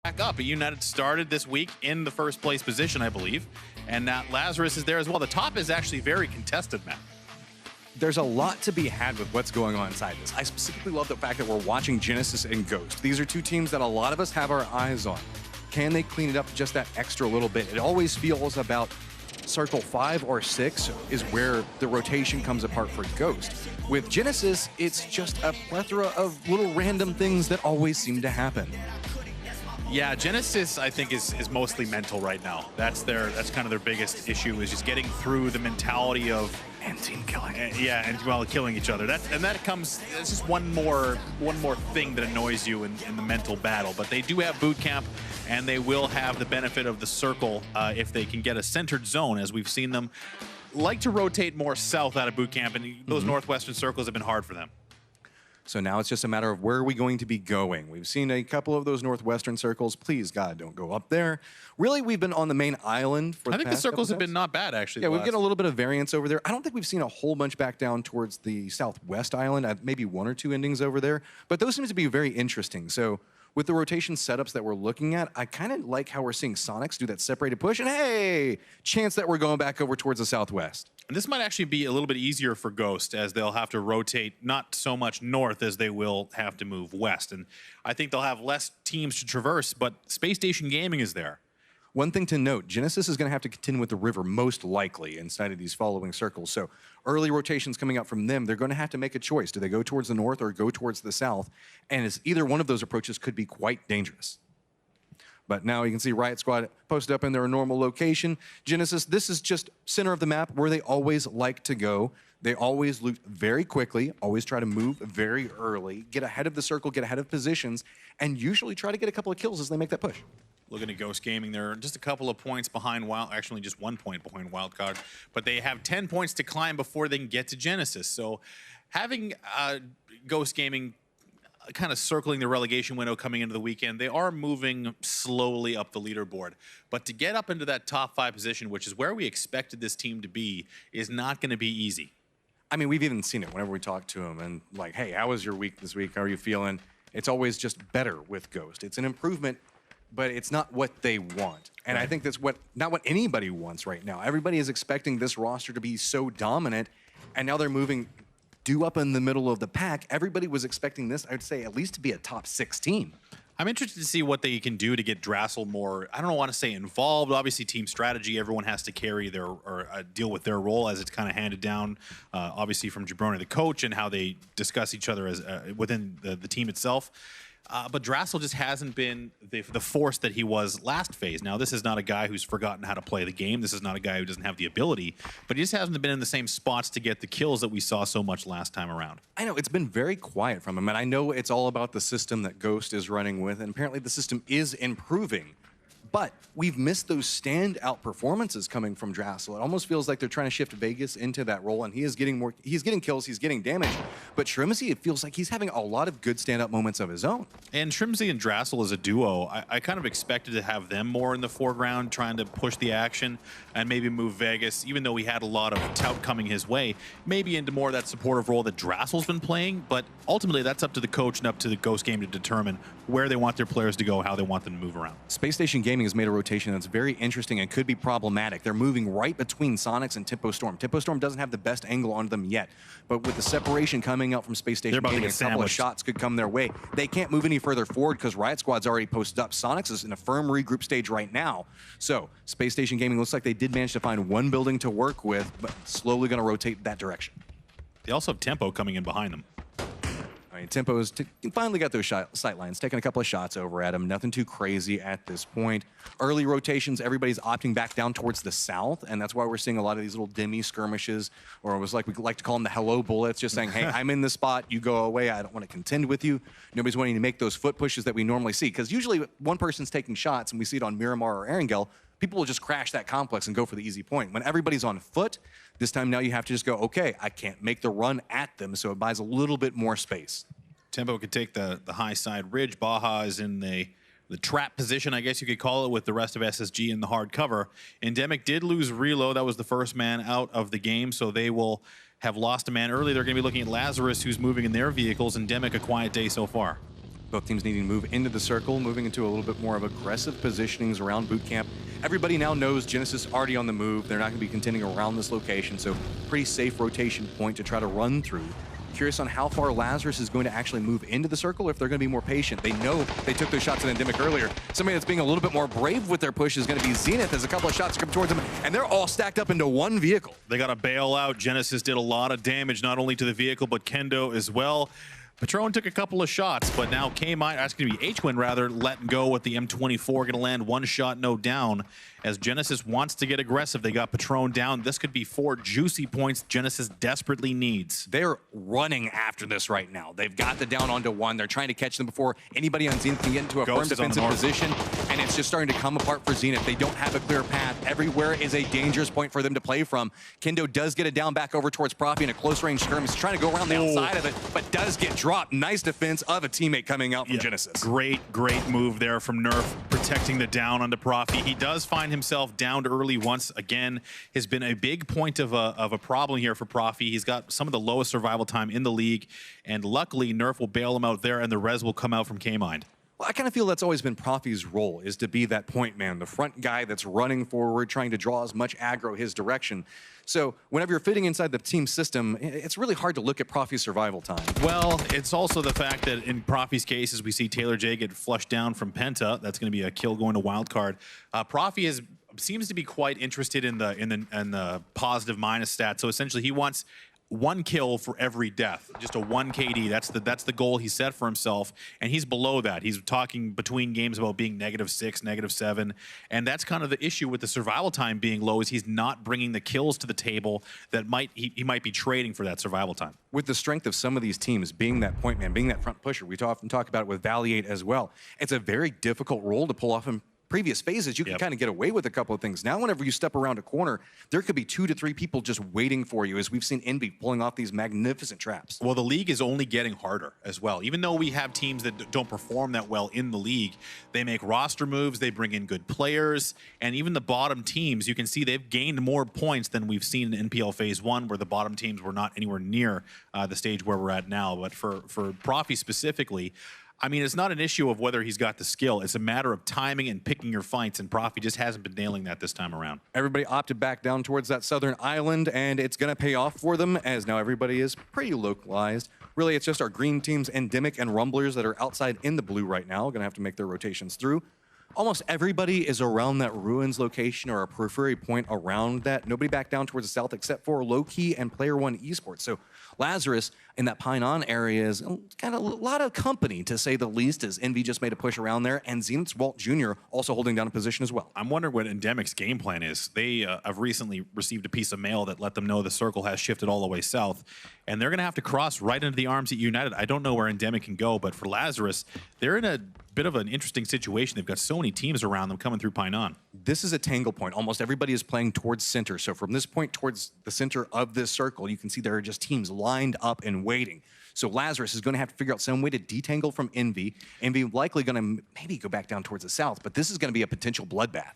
back up. United started this week in the first place position, I believe, and now Lazarus is there as well. The top is actually very contested, Matt. There's a lot to be had with what's going on inside this. I specifically love the fact that we're watching Genesis and Ghost. These are two teams that a lot of us have our eyes on. Can they clean it up just that extra little bit? It always feels about circle 5 or 6 is where the rotation comes apart for Ghost. With Genesis, it's just a plethora of little random things that always seem to happen. Yeah, Genesis, I think, is mostly mental right now. That's kind of their biggest issue, is just getting through the mentality of And team killing. Yeah, and while killing each other. It's just one more thing that annoys you in the mental battle. But they do have boot camp, and they will have the benefit of the circle if they can get a centered zone, as we've seen them like to rotate more south out of boot camp, and those northwestern circles have been hard for them. So now it's just a matter of where are we going to be going. We've seen a couple of those northwestern circles. Please, God, don't go up there. Really, we've been on the main island for I think the circles have been not bad, actually. Yeah, we've got a little bit of variance over there. I don't think we've seen a whole bunch back down towards the southwest island. Maybe 1 or 2 endings over there. But those seem to be very interesting. So with the rotation setups that we're looking at, I kind of like how we're seeing Sonics do that separated push. And hey, chance that we're going back over towards the southwest. And this might actually be a little bit easier for Ghost, as they'll have to rotate not so much north as they will have to move west. And I think they'll have less teams to traverse, but Space Station Gaming is there. One thing to note, Genesis is going to have to contend with the river most likely inside of these following circles. So early rotations coming out from them, they're going to have to make a choice. Do they go towards the north or go towards the south? And either one of those approaches could be quite dangerous. But now you can see Riot Squad posted up in their normal location. Genesis, this is just center of the map where they always like to go. They always loot very quickly, always try to move very early, get ahead of the circle, get ahead of positions, and usually try to get a couple of kills as they make that push. Looking at Ghost Gaming, they're just a couple of points behind actually just 1 point behind Wildcard, but they have 10 points to climb before they can get to Genesis. So having Ghost Gaming kind of circling the relegation window coming into the weekend, they are moving slowly up the leaderboard. But to get up into that top 5 position, which is where we expected this team to be, is not going to be easy. I mean, we've even seen it whenever we talk to them and like, hey, how was your week this week? How are you feeling? It's always just better with Ghost. It's an improvement, but it's not what they want. And Right. I think that's not what anybody wants right now. Everybody is expecting this roster to be so dominant, and now they're moving due up in the middle of the pack. Everybody was expecting this, I would say, at least to be a top 6 team. I'm interested to see what they can do to get Drassel more, I don't want to say involved. Obviously, team strategy, everyone has to carry their, or deal with their role as it's kind of handed down, obviously, from Jabroni, the coach, and how they discuss each other as within the team itself. But Drassel just hasn't been the force that he was last phase. Now, this is not a guy who's forgotten how to play the game. This is not a guy who doesn't have the ability, but he just hasn't been in the same spots to get the kills that we saw so much last time around. I know, it's been very quiet from him, and I know it's all about the system that Ghost is running with, and apparently the system is improving. But we've missed those standout performances coming from Drassel. It almost feels like they're trying to shift Vegas into that role, and he is getting more. He's getting kills, he's getting damage. But Shrimzy, it feels like he's having a lot of good standout moments of his own. And Shrimzy and Drassel as a duo, I kind of expected to have them more in the foreground, trying to push the action and maybe move Vegas, even though he had a lot of tout coming his way, maybe into more of that supportive role that Drassel's been playing. But ultimately, that's up to the coach and up to the Ghost game to determine where they want their players to go, how they want them to move around. Space Station Gaming has made a rotation that's very interesting and could be problematic. They're moving right between Sonics and Tempo Storm. Tempo Storm doesn't have the best angle on them yet, but with the separation coming out from Space Station Gaming, a couple of shots could come their way. They can't move any further forward because Riot Squad's already posted up. Sonics is in a firm regroup stage right now. So Space Station Gaming looks like they did manage to find one building to work with, but slowly going to rotate that direction. They also have Tempo coming in behind them. I mean, Tempo's finally got those sight lines, taking a couple of shots over at him. Nothing too crazy at this point. Early rotations, everybody's opting back down towards the south, and that's why we're seeing a lot of these little demi skirmishes, or it was like we like to call them the hello bullets, just saying, hey, I'm in this spot, you go away, I don't want to contend with you. Nobody's wanting to make those foot pushes that we normally see, because usually one person's taking shots, and we see it on Miramar or Erangel, people will just crash that complex and go for the easy point. When everybody's on foot, this time now you have to just go, okay, I can't make the run at them, so it buys a little bit more space. Tempo could take the high side ridge. Baja is in the trap position, I guess you could call it, with the rest of SSG in the hard cover. Endemic did lose Relo. That was the first man out of the game, so they will have lost a man early. They're going to be looking at Lazarus, who's moving in their vehicles. Endemic, a quiet day so far. Both teams needing to move into the circle, moving into a little bit more of aggressive positionings around boot camp. Everybody now knows Genesis already on the move. They're not going to be contending around this location, so pretty safe rotation point to try to run through. Curious on how far Lazarus is going to actually move into the circle, or if they're going to be more patient. They know they took those shots at Endemic earlier. Somebody that's being a little bit more brave with their push is going to be Zenith, as a couple of shots come towards them, and they're all stacked up into one vehicle. They got to bail out. Genesis did a lot of damage, not only to the vehicle, but Kendo as well. Patron took a couple of shots, but now that's going to be H-Win rather, letting go with the M24, going to land one shot, no down. As Genesis wants to get aggressive, they got Patron down. This could be 4 juicy points Genesis desperately needs. They're running after this right now. They've got the down onto 1. They're trying to catch them before anybody on Zenith can get into a firm defensive position, and it's just starting to come apart for Zenith. They don't have a clear path. Everywhere is a dangerous point for them to play from. Kendo does get it down back over towards Profi in a close range skirmish. He's trying to go around the outside of it, but does get dropped. Nice defense of a teammate coming out from Genesis. Great move there from Nerf, protecting the down onto Profi. He does find himself downed early once again. Has been a big point of a problem here for Profi. He's got some of the lowest survival time in the league, and luckily Nerf will bail him out there, and the res will come out from K-Mind. Well, I kind of feel that's always been Profi's role, is to be that point man, the front guy that's running forward, trying to draw as much aggro his direction. So whenever you're fitting inside the team system, it's really hard to look at Profi's survival time. Well, it's also the fact that in Profi's case, as we see Taylor J get flushed down from Penta, that's going to be a kill going to wildcard. Profi seems to be quite interested in the positive minus stat. So essentially, he wants 1 kill for every death, just a 1 KD. That's the goal he set for himself, and he's below that. He's talking between games about being -6, -7, and that's kind of the issue with the survival time being low, is he's not bringing the kills to the table that he might be trading for that survival time. With the strength of some of these teams, being that point man, being that front pusher, we often talk about it with Valiate as well. It's a very difficult role to pull off in previous phases. You can kind of get away with a couple of things. Now, whenever you step around a corner, there could be 2 to 3 people just waiting for you, as we've seen Envy pulling off these magnificent traps. Well, the league is only getting harder as well. Even though we have teams that don't perform that well in the league, they make roster moves, they bring in good players, and even the bottom teams, you can see they've gained more points than we've seen in NPL Phase 1, where the bottom teams were not anywhere near the stage where we're at now. But for Profi specifically, I mean, it's not an issue of whether he's got the skill. It's a matter of timing and picking your fights, and Profi just hasn't been nailing that this time around. Everybody opted back down towards that southern island, and it's going to pay off for them, as now everybody is pretty localized. Really, it's just our green teams, Endemic and Rumblers, that are outside in the blue right now. Going to have to make their rotations through. Almost everybody is around that Ruins location or a periphery point around that. Nobody back down towards the south except for Low-Key and Player One Esports. So Lazarus in that Pine-On area is kind of a lot of company, to say the least, as Envy just made a push around there, and Zenith's Walt Jr. also holding down a position as well. I'm wondering what Endemic's game plan is. They have recently received a piece of mail that let them know the circle has shifted all the way south, and they're going to have to cross right into the arms at United. I don't know where Endemic can go, but for Lazarus, they're in a bit of an interesting situation. They've got so many teams around them coming through Pine-On. This is a tangle point. Almost everybody is playing towards center. So from this point towards the center of this circle, you can see there are just teams lined up and waiting. So Lazarus is going to have to figure out some way to detangle from Envy. Envy likely going to maybe go back down towards the south, but this is going to be a potential bloodbath.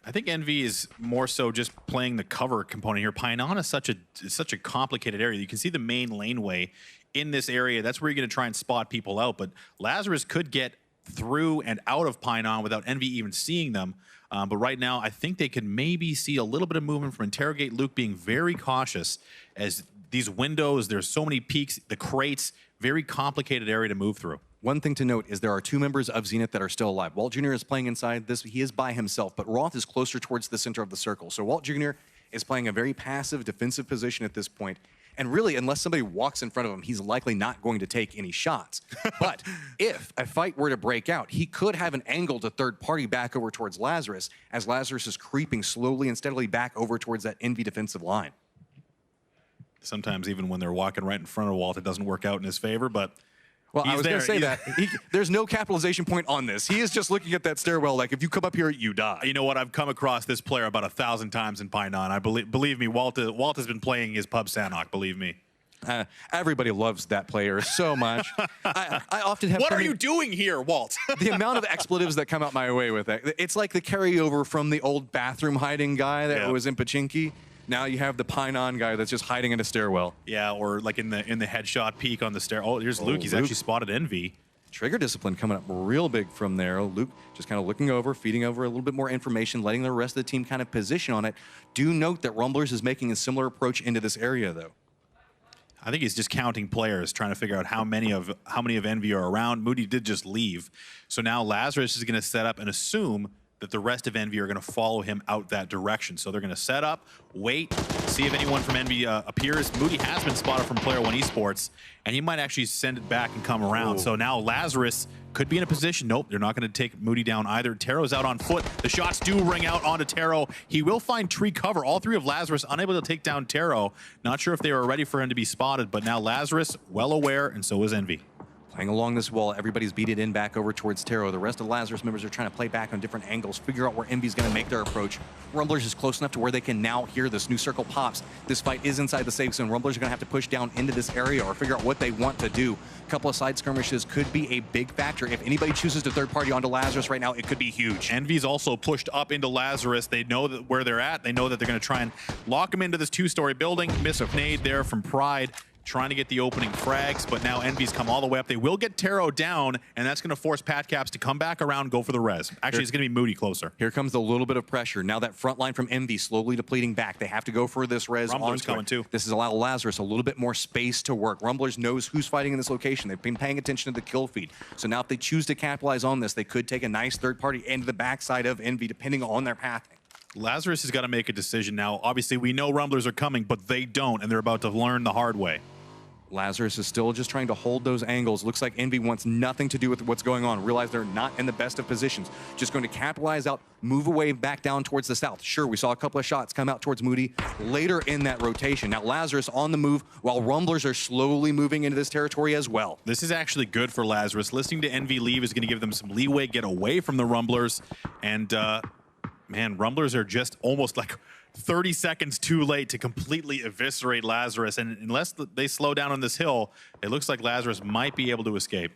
I think Envy is more so just playing the cover component here. Pine-On is such a complicated area. You can see the main laneway in this area. That's where you're going to try and spot people out. But Lazarus could get through and out of Pine-On without Envy even seeing them. But right now, I think they can maybe see a little bit of movement from Interrogate Luke being very cautious, as these windows, there's so many peaks, the crates, very complicated area to move through. One thing to note is there are 2 members of Zenith that are still alive. Walt Jr. is playing inside this. He is by himself, but Roth is closer towards the center of the circle. So Walt Jr. is playing a very passive defensive position at this point. And really, unless somebody walks in front of him, he's likely not going to take any shots. But if a fight were to break out, he could have an angle to third party back over towards Lazarus, as Lazarus is creeping slowly and steadily back over towards that Envy defensive line. Sometimes even when they're walking right in front of Walt, it doesn't work out in his favor, but well, I was going to say that. There's no capitalization point on this. He is just looking at that stairwell like, if you come up here, you die. You know what? I've come across this player about 1,000 times in Pine-On. I believe me, Walt has been playing his pub Sanhok, believe me. Everybody loves that player so much. I often have... What are you doing here, Walt? The amount of expletives that come out my way with it. It's like the carryover from the old bathroom hiding guy that was in Pachinki. Now you have the Pine-On guy that's just hiding in a stairwell. Yeah, or like in the headshot peek on the stair. Oh, here's Luke. He's actually spotted Envy. Trigger discipline coming up real big from there. Luke just kind of looking over, feeding over a little bit more information, letting the rest of the team kind of position on it. Do note that Rumblers is making a similar approach into this area, though. I think he's just counting players, trying to figure out how many of Envy are around. Moody did just leave. So now Lazarus is going to set up and assume that the rest of Envy are going to follow him out that direction. So they're going to set up, wait, see if anyone from Envy appears. Moody has been spotted from Player One Esports, and he might actually send it back and come around. Ooh. So now Lazarus could be in a position. Nope, they're not going to take Moody down either. Taro's out on foot. The shots do ring out onto Taro. He will find tree cover. All three of Lazarus unable to take down Taro. Not sure if they were ready for him to be spotted, but now Lazarus well aware, and so is Envy. Playing along this wall, everybody's beat it in back over towards Taro. The rest of the Lazarus members are trying to play back on different angles, figure out where Envy's going to make their approach. Rumblers is close enough to where they can now hear this new circle pops. This fight is inside the safe zone. Rumblers are going to have to push down into this area or figure out what they want to do. A couple of side skirmishes could be a big factor. If anybody chooses to third party onto Lazarus right now, it could be huge. Envy's also pushed up into Lazarus. They know that where they're at. They know that they're going to try and lock him into this two-story building. Miss a nade there from Pride, trying to get the opening frags, but now Envy's come all the way up. They will get Taro down, and that's going to force Patcaps to come back around, go for the res. Actually, it's going to be Moody closer. Here comes a little bit of pressure. Now that front line from Envy slowly depleting back. They have to go for this res. Rumblers coming too. This is allow Lazarus a little bit more space to work. Rumblers knows who's fighting in this location. They've been paying attention to the kill feed. So now if they choose to capitalize on this, they could take a nice third party into the backside of Envy, depending on their pathing. Lazarus has got to make a decision now. Obviously, we know Rumblers are coming, but they don't, and they're about to learn the hard way. Lazarus is still just trying to hold those angles. Looks like Envy wants nothing to do with what's going on. Realize they're not in the best of positions. Just going to capitalize out, move away back down towards the south. Sure, we saw a couple of shots come out towards Moody later in that rotation. Now Lazarus on the move while Rumblers are slowly moving into this territory as well. This is actually good for Lazarus. Listening to Envy leave is going to give them some leeway, get away from the Rumblers. And, man, Rumblers are just almost like 30 seconds too late to completely eviscerate Lazarus. And unless they slow down on this hill, it looks like Lazarus might be able to escape.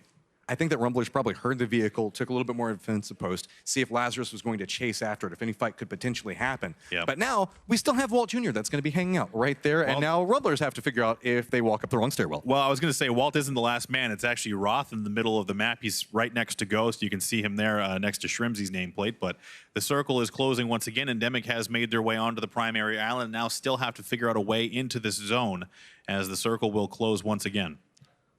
I think that Rumblers probably heard the vehicle, took a little bit more defensive post, see if Lazarus was going to chase after it, if any fight could potentially happen. Yep. But now we still have Walt Jr. that's going to be hanging out right there. And now Rumblers have to figure out if they walk up the wrong stairwell. Well, I was going to say Walt isn't the last man. It's actually Roth in the middle of the map. He's right next to Ghost. You can see him there next to Shrimsy's nameplate. But the circle is closing once again. Endemic has made their way onto the primary island and now still have to figure out a way into this zone as the circle will close once again.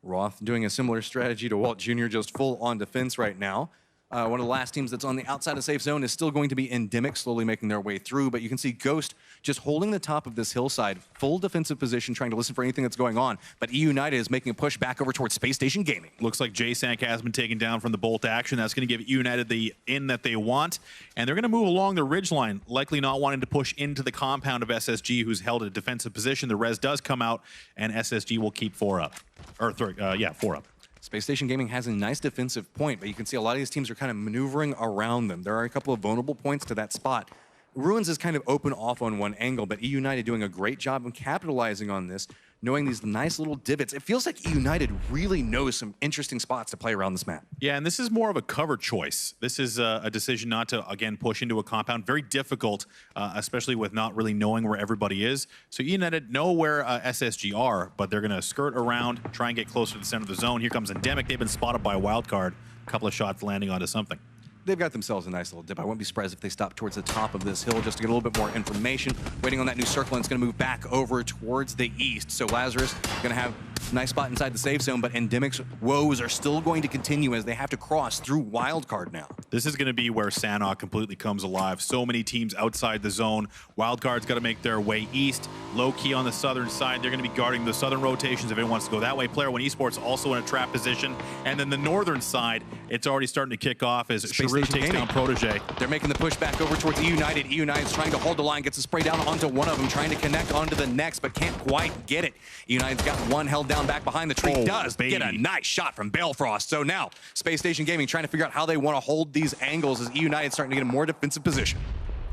Roth doing a similar strategy to Walt Jr., just full on defense right now. One of the last teams that's on the outside of safe zone is still going to be Endemic, slowly making their way through. But you can see Ghost just holding the top of this hillside, full defensive position, trying to listen for anything that's going on. But E United is making a push back over towards Space Station Gaming. Looks like J-Sank has been taken down from the bolt action. That's going to give E United the in that they want. And they're going to move along the ridgeline, likely not wanting to push into the compound of SSG, who's held a defensive position. The res does come out, and SSG will keep 4 up. Or, 4 up. Space Station Gaming has a nice defensive point, but you can see a lot of these teams are kind of maneuvering around them. There are a couple of vulnerable points to that spot. Ruins is kind of open off on one angle, but E United doing a great job of capitalizing on this, knowing these nice little divots. It feels like E United really knows some interesting spots to play around this map. Yeah, and this is more of a cover choice. This is a decision not to, again, push into a compound. Very difficult, especially with not really knowing where everybody is. So E United know where SSG are, but they're going to skirt around, try and get closer to the center of the zone. Here comes Endemic. They've been spotted by a wild card. A couple of shots landing onto something. They've got themselves a nice little dip. I wouldn't be surprised if they stop towards the top of this hill just to get a little bit more information. Waiting on that new circle, and it's going to move back over towards the east. So Lazarus going to have a nice spot inside the safe zone, but Endemic's woes are still going to continue as they have to cross through Wildcard now. This is going to be where Sanhok completely comes alive. So many teams outside the zone. Wildcard's got to make their way east. Low key on the southern side. They're going to be guarding the southern rotations if anyone wants to go that way. Player One Esports also in a trap position. And then the northern side, it's already starting to kick off as Sharu takes down Protege. They're making the push back over towards E United. E United's trying to hold the line, gets a spray down onto one of them, trying to connect onto the next, but can't quite get it. E United's got one held down back behind the tree. Does get a nice shot from Balefrost. So now, Space Station Gaming trying to figure out how they want to hold these angles as E United's starting to get a more defensive position.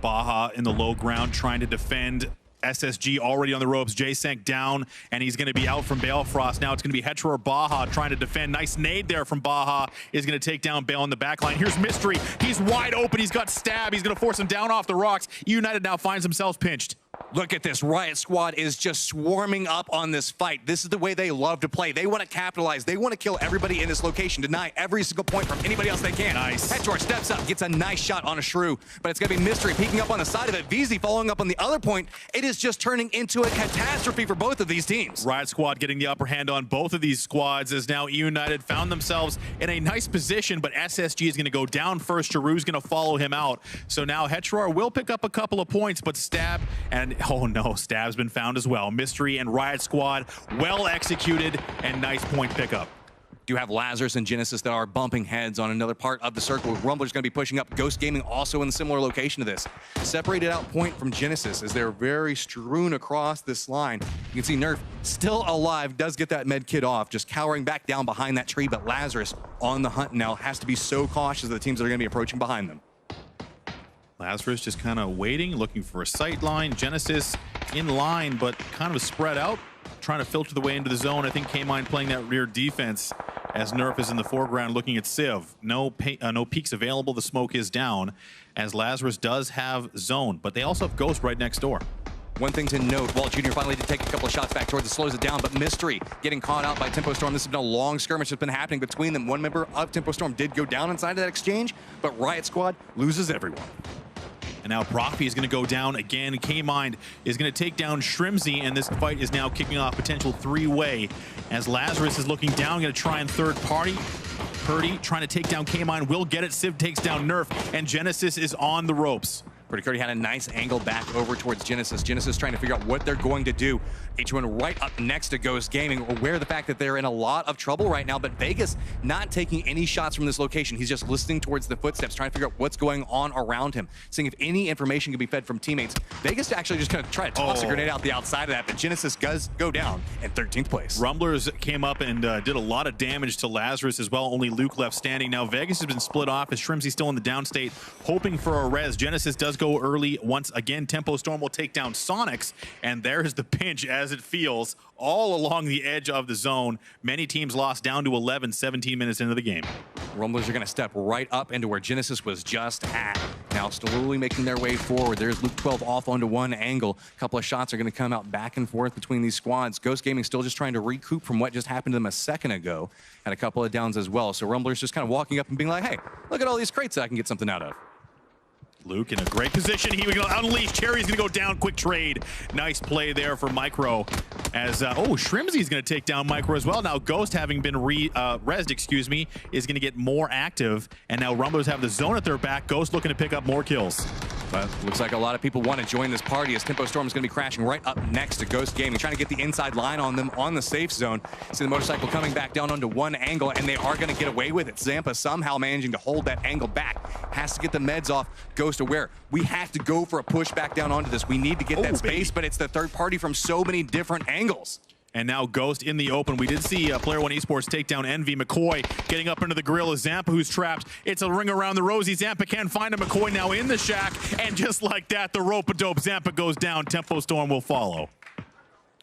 Baja in the low ground trying to defend. SSG already on the ropes. J-Sank down, and he's going to be out from Balefrost. Now it's going to be Hetro or Baja trying to defend. Nice nade there from Baja. Is going to take down Bale on the back line. Here's Mystery. He's wide open. He's got stab. He's going to force him down off the rocks. United now finds themselves pinched. Look at this. Riot Squad is just swarming up on this fight. This is the way they love to play. They want to capitalize. They want to kill everybody in this location, deny every single point from anybody else they can. Nice. Headshot steps up, gets a nice shot on a shrew, but it's going to be Mystery peeking up on the side of it. VZ following up on the other point. It is just turning into a catastrophe for both of these teams. Riot Squad getting the upper hand on both of these squads as now United found themselves in a nice position, but SSG is going to go down first. Giroux's going to follow him out. So now Heterar will pick up a couple of points, but Stab and, oh no, Stab's been found as well. Mystery and Riot Squad well executed and nice point pickup. You have Lazarus and Genesis that are bumping heads on another part of the circle. Rumbler's going to be pushing up. Ghost Gaming also in a similar location to this. Separated out point from Genesis as they're very strewn across this line. You can see Nerf still alive, does get that med kit off, just cowering back down behind that tree, but Lazarus on the hunt now has to be so cautious of the teams that are going to be approaching behind them. Lazarus just kind of waiting, looking for a sight line. Genesis in line, but kind of spread out, trying to filter the way into the zone. I think K-Mine playing that rear defense as Nerf is in the foreground looking at Civ. No peeks available. The smoke is down as Lazarus does have zone, but they also have Ghost right next door. One thing to note, Walt Jr. finally did take a couple of shots back towards it, slows it down, but Mystery getting caught out by Tempo Storm. This has been a long skirmish that's been happening between them. One member of Tempo Storm did go down inside of that exchange, but Riot Squad loses everyone. And now Profi is going to go down again. K-Mind is going to take down Shrimzy, and this fight is now kicking off potential three-way as Lazarus is looking down, going to try and third party. Purdy trying to take down K-Mind, will get it. Civ takes down Nerf, and Genesis is on the ropes. Purdy Curdy had a nice angle back over towards Genesis. Genesis trying to figure out what they're going to do. H1 right up next to Ghost Gaming, aware of the fact that they're in a lot of trouble right now, but Vegas not taking any shots from this location. He's just listening towards the footsteps, trying to figure out what's going on around him, seeing if any information can be fed from teammates. Vegas actually just going to try to toss a grenade out the outside of that, but Genesis does go down in 13th place. Rumblers came up and did a lot of damage to Lazarus as well. Only Luke left standing. Now Vegas has been split off as Shrimzy still in the downstate, hoping for a res. Genesis does go early once again. Tempo Storm will take down Sonics, and there's the pinch as it feels all along the edge of the zone. Many teams lost down to 11, 17 minutes into the game. Rumblers are going to step right up into where Genesis was just at. Now slowly making their way forward. There's Luke 12 off onto one angle. A couple of shots are going to come out back and forth between these squads. Ghost Gaming still just trying to recoup from what just happened to them a second ago. Had a couple of downs as well. So Rumblers just kind of walking up and being like, hey, look at all these crates that I can get something out of. Luke in a great position. He was going to unleash. Cherry's going to go down. Quick trade. Nice play there for Micro. As Shrimzy's going to take down Micro as well. Now Ghost, having been rezzed, excuse me, is going to get more active. And now Rumblers have the zone at their back. Ghost looking to pick up more kills. But looks like a lot of people want to join this party as Tempo Storm is going to be crashing right up next to Ghost Gaming, trying to get the inside line on them on the safe zone. See the motorcycle coming back down onto one angle, and they are going to get away with it. Zampa somehow managing to hold that angle back. Has to get the meds off. Ghost aware. We have to go for a push back down onto this. We need to get that space, but it's the third party from so many different angles. And now Ghost in the open. We did see Player One Esports take down Envy. McCoy getting up into the grill of Zampa, who's trapped. It's a ring around the rosy. Zampa can't find him. McCoy now in the shack. And just like that, the rope-a-dope. Zampa goes down. Tempo Storm will follow.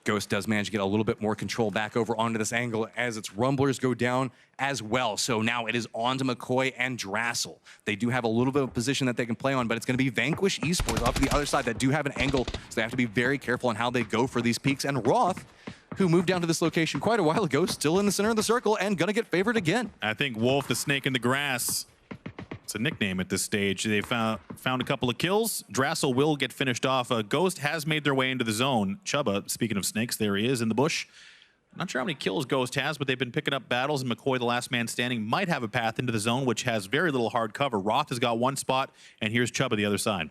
Ghost does manage to get a little bit more control back over onto this angle as its Rumblers go down as well. So now it is on to McCoy and Drassel. They do have a little bit of position that they can play on, but it's going to be Vanquish Esports off to the other side that do have an angle, so they have to be very careful on how they go for these peaks. And Roth, who moved down to this location quite a while ago, still in the center of the circle and going to get favored again. I think Wolf, the snake in the grass, it's a nickname at this stage. They found a couple of kills. Drassel will get finished off. Ghost has made their way into the zone. Chubba, speaking of snakes, there he is in the bush. Not sure how many kills Ghost has, but they've been picking up battles, and McCoy, the last man standing, might have a path into the zone, which has very little hard cover. Roth has got one spot, and here's Chubba the other side.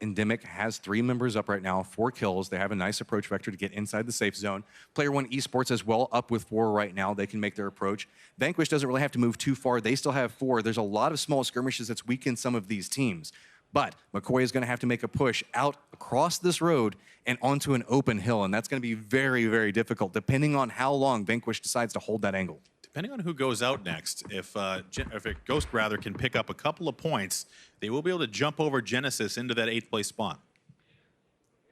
Endemic has 3 members up right now, 4 kills. They have a nice approach vector to get inside the safe zone. Player One Esports as well, up with 4 right now. They can make their approach. Vanquish doesn't really have to move too far. They still have 4. There's a lot of small skirmishes that's weakened some of these teams. But McCoy is going to have to make a push out across this road and onto an open hill, and that's going to be very, very difficult, depending on how long Vanquish decides to hold that angle. Depending on who goes out next, if Ghost rather can pick up a couple of points, they will be able to jump over Genesis into that 8th place spot.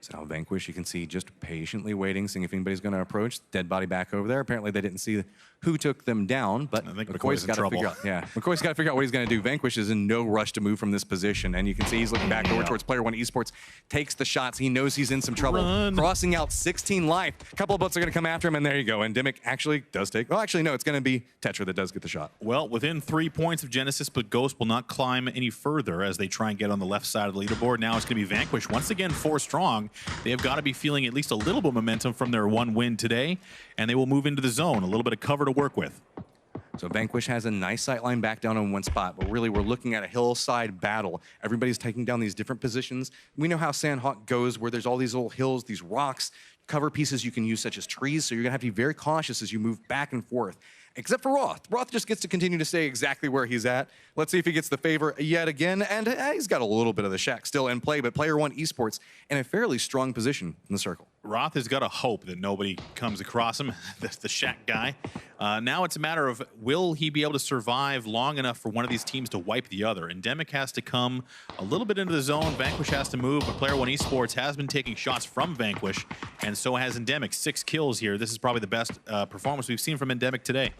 So now Vanquish, you can see just patiently waiting, seeing if anybody's going to approach. Dead body back over there. Apparently they didn't see who took them down, but I think McCoy's got to figure out. Yeah, McCoy's got to figure out what he's going to do. Vanquish is in no rush to move from this position, and you can see he's looking back over towards Player One Esports. Takes the shots. He knows he's in some trouble. Crossing out 16 life. A couple of boats are going to come after him, and there you go. And Dimick actually does take. Well, actually no, it's going to be Tetra that does get the shot. Well, within 3 points of Genesis, but Ghost will not climb any further as they try and get on the left side of the leaderboard. Now it's going to be Vanquish once again 4 strong. They have got to be feeling at least a little bit of momentum from their 1 win today, and they will move into the zone. A little bit of cover to work with. So Vanquish has a nice sight line back down on one spot, but really we're looking at a hillside battle. Everybody's taking down these different positions. We know how Sanhok goes, where there's all these little hills, these rocks, cover pieces you can use such as trees, so you're gonna have to be very cautious as you move back and forth. Except for Roth. Roth just gets to continue to stay exactly where he's at. Let's see if he gets the favor yet again, and he's got a little bit of the shack still in play, but Player One Esports in a fairly strong position in the circle. Roth has got to hope that nobody comes across him. That's the shack guy. Now it's a matter of, will he be able to survive long enough for one of these teams to wipe the other? Endemic has to come a little bit into the zone. Vanquish has to move, but Player One Esports has been taking shots from Vanquish, and so has Endemic. 6 kills here. This is probably the best performance we've seen from Endemic today.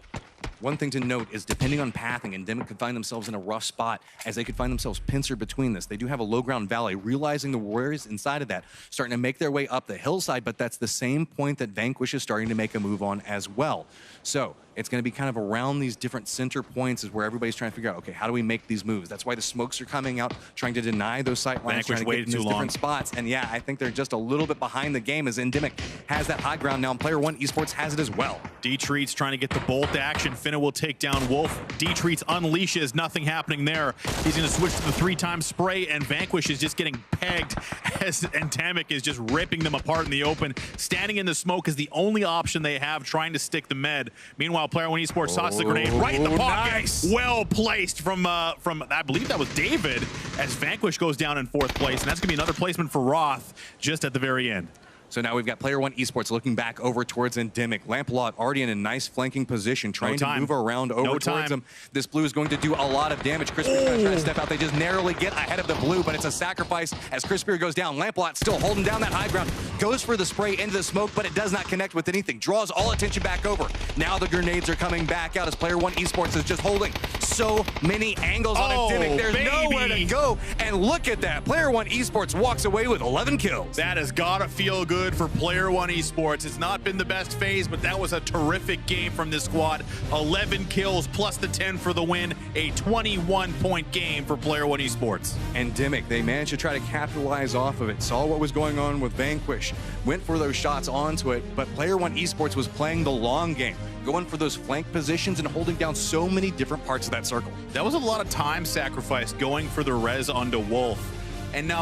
One thing to note is depending on pathing, Endemic could find themselves in a rough spot as they could find themselves pincered between this. They do have a low ground valley, realizing the warriors inside of that, starting to make their way up the hillside, but that's the same point that Vanquish is starting to make a move on as well. So it's going to be kind of around these different center points is where everybody's trying to figure out, okay, how do we make these moves? That's why the smokes are coming out, trying to deny those sight lines, trying to get in these different spots. And yeah, I think they're just a little bit behind the game as Endemic has that high ground now, and Player One Esports has it as well. D-Treats trying to get the bolt action. Finna will take down Wolf. D-Treats unleashes, nothing happening there. He's going to switch to the 3-time spray, and Vanquish is just getting pegged as Endemic is just ripping them apart in the open. Standing in the smoke is the only option they have, trying to stick the med. Meanwhile, Player One Esports tosses the grenade right in the pocket. Nice. Well placed from I believe that was David, as Vanquish goes down in 4th place, and that's going to be another placement for Roth just at the very end. So now we've got Player One Esports looking back over towards Endemic. Lamplot already in a nice flanking position, trying to move around over towards him. This blue is going to do a lot of damage. Chris Spear trying to step out. They just narrowly get ahead of the blue, but it's a sacrifice as Chris Spear goes down. Lamplot still holding down that high ground. Goes for the spray into the smoke, but it does not connect with anything. Draws all attention back over. Now the grenades are coming back out as Player One Esports is just holding so many angles on Endemic. There's nowhere to go. And look at that. Player One Esports walks away with 11 kills. That has got to feel good for Player One Esports. It's not been the best phase, but that was a terrific game from this squad. 11 kills plus the 10 for the win. A 21-point game for Player One Esports. Endemic, they managed to try to capitalize off of it. Saw what was going on with Vanquish. Went for those shots onto it, but Player One Esports was playing the long game, going for those flank positions and holding down so many different parts of that circle. That was a lot of time sacrifice going for the res onto Wolf. And now